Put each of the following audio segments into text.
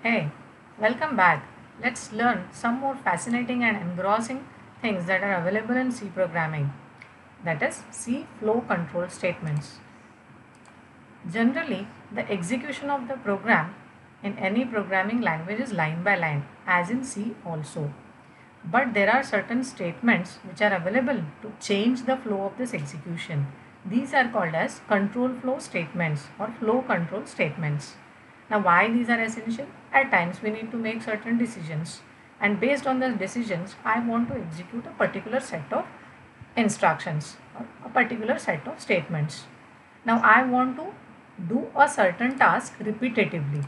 Hey, welcome back. Let's learn some more fascinating and engrossing things that are available in C programming. That is C flow control statements. Generally, the execution of the program in any programming language is line by line, as in C also. But there are certain statements which are available to change the flow of this execution. These are called as control flow statements or flow control statements. Now, why these are essential? At times we need to make certain decisions, and based on those decisions, I want to execute a particular set of instructions or a particular set of statements. Now, I want to do a certain task repetitively,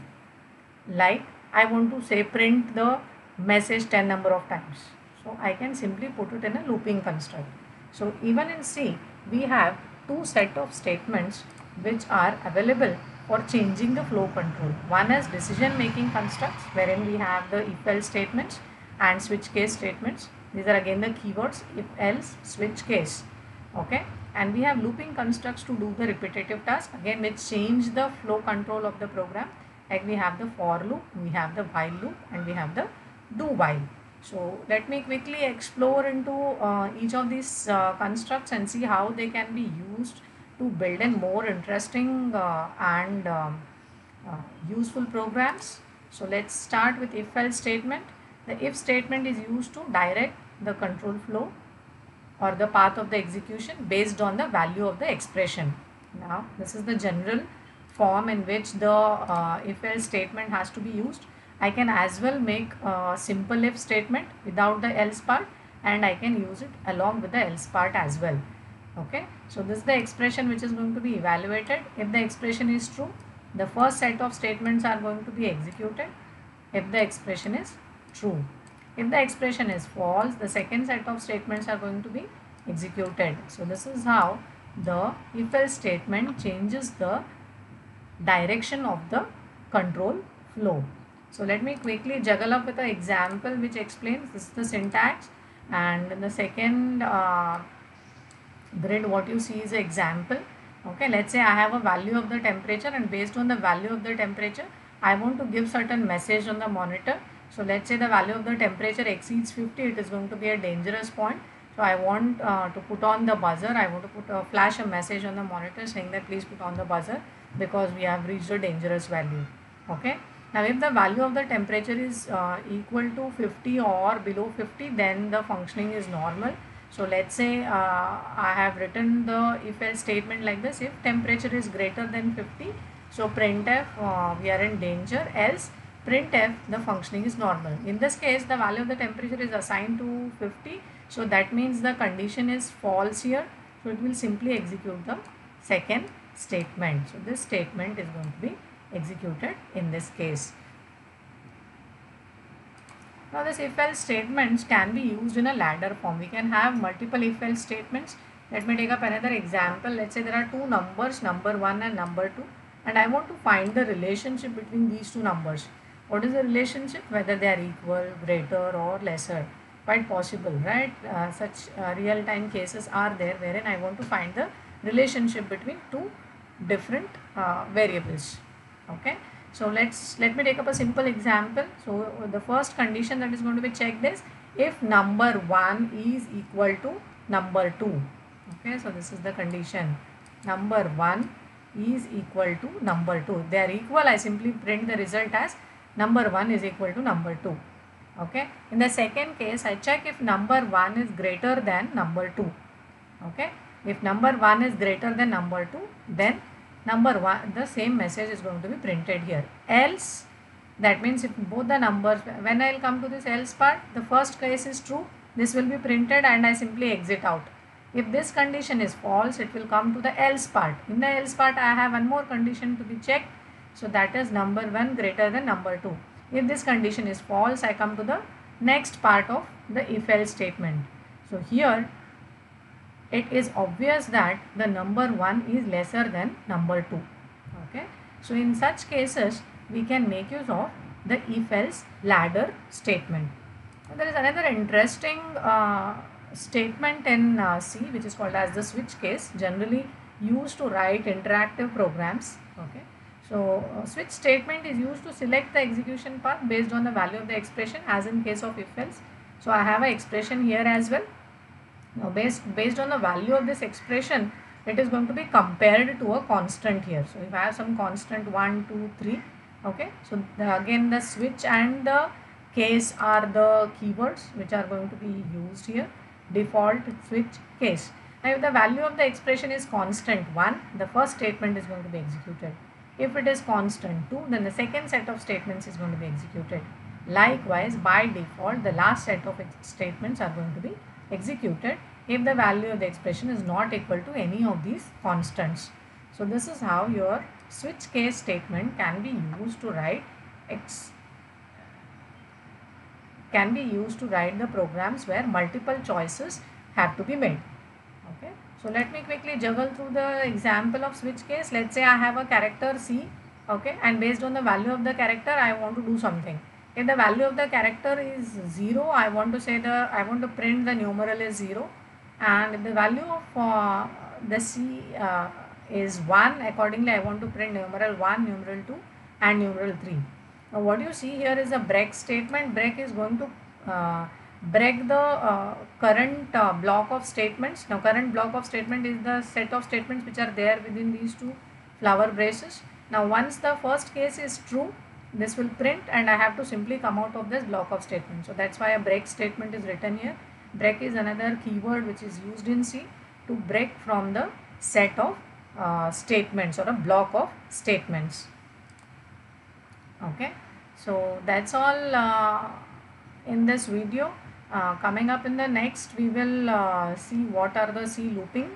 like I want to say print the message 10 number of times. So I can simply put it in a looping construct. So even in C, we have two set of statements which are available for changing the flow control. One is decision making constructs, wherein we have the if else statements and switch case statements. These are again the keywords if else, switch case. Okay, and we have looping constructs to do the repetitive task, again which change the flow control of the program. Like we have the for loop, we have the while loop, and we have the do while. So let me quickly explore into each of these constructs and see how they can be used to build in more interesting and uh, useful programs. So let's start with if else statement. The if statement is used to direct the control flow or the path of the execution based on the value of the expression. Now this is the general form in which the if else statement has to be used. I can as well make a simple if statement without the else part, and I can use it along with the else part as well. Okay, so this is the expression which is going to be evaluated. If the expression is true, the first set of statements are going to be executed if the expression is true. If the expression is false, the second set of statements are going to be executed. So this is how the if else statement changes the direction of the control flow. So let me quickly juggle up with an example which explains this is the syntax, and in the second grid what you see is an example. Okay, let's say I have a value of the temperature, and based on the value of the temperature I want to give certain message on the monitor. So let's say the value of the temperature exceeds 50, it is going to be a dangerous point. So I want to put on the buzzer, I want to flash a message on the monitor saying that please put on the buzzer because we have reached a dangerous value. Okay, now if the value of the temperature is equal to 50 or below 50, then the functioning is normal. So let's say I have written the if else statement like this: if temperature is greater than 50, so printf we are in danger, else printf the functioning is normal. In this case the value of the temperature is assigned to 50, so that means the condition is false here, so it will simply execute the second statement. So this statement is going to be executed in this case. Now this if else statements can be used in a ladder form. We can have multiple if else statements. Let me take up another example. Let's say there are two numbers, number 1 and number 2, and I want to find the relationship between these two numbers. What is the relationship? Whether they are equal, greater or lesser. Quite possible, right? Such real-time cases are there wherein I want to find the relationship between two different variables. Okay, so let me take up a simple example. So the first condition that is going to be checked is if number 1 is equal to number 2. Okay, so this is the condition: number 1 is equal to number 2. They are equal, I simply print the result as number 1 is equal to number 2. Okay, in the second case I check if number 1 is greater than number 2. Okay, if number 1 is greater than number 2, then number 1, the same message is going to be printed here. Else, that means if both the numbers, when I will come to this else part, the first case is true, this will be printed and I simply exit out. If this condition is false, it will come to the else part. In the else part I have one more condition to be checked, so that is number 1 greater than number 2. If this condition is false, I come to the next part of the if else statement. So here it is obvious that the number 1 is lesser than number 2. Okay, so in such cases we can make use of the if else ladder statement. Now, there is another interesting statement in C which is called as the switch case, generally used to write interactive programs. Okay, So switch statement is used to select the execution path based on the value of the expression, as in case of if else. So I have an expression here as well. Now based on the value of this expression, it is going to be compared to a constant here. So if I have some constant 1, 2, 3, okay. So again the switch and the case are the keywords which are going to be used here. Default, switch, case. Now if the value of the expression is constant 1, the first statement is going to be executed. If it is constant 2, then the second set of statements is going to be executed. Likewise, by default, the last set of statements are going to be executed if the value of the expression is not equal to any of these constants. So this is how your switch case statement can be used to write the programs where multiple choices have to be made. Okay. So let me quickly juggle through the example of switch case. Let's say I have a character C, okay, and based on the value of the character I want to do something. If the value of the character is 0, I want to print the numeral is 0, and if the value of the C is 1, accordingly I want to print numeral 1, numeral 2 and numeral 3. Now what you see here is a break statement. Break is going to break the current block of statements. Now current block of statement is the set of statements which are there within these two flower braces. Now once the first case is true, this will print and I have to simply come out of this block of statement. So that's why a break statement is written here. Break is another keyword which is used in C to break from the set of statements or a block of statements. Okay, so that's all in this video. Coming up in the next, we will see what are the C looping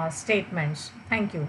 statements. Thank you.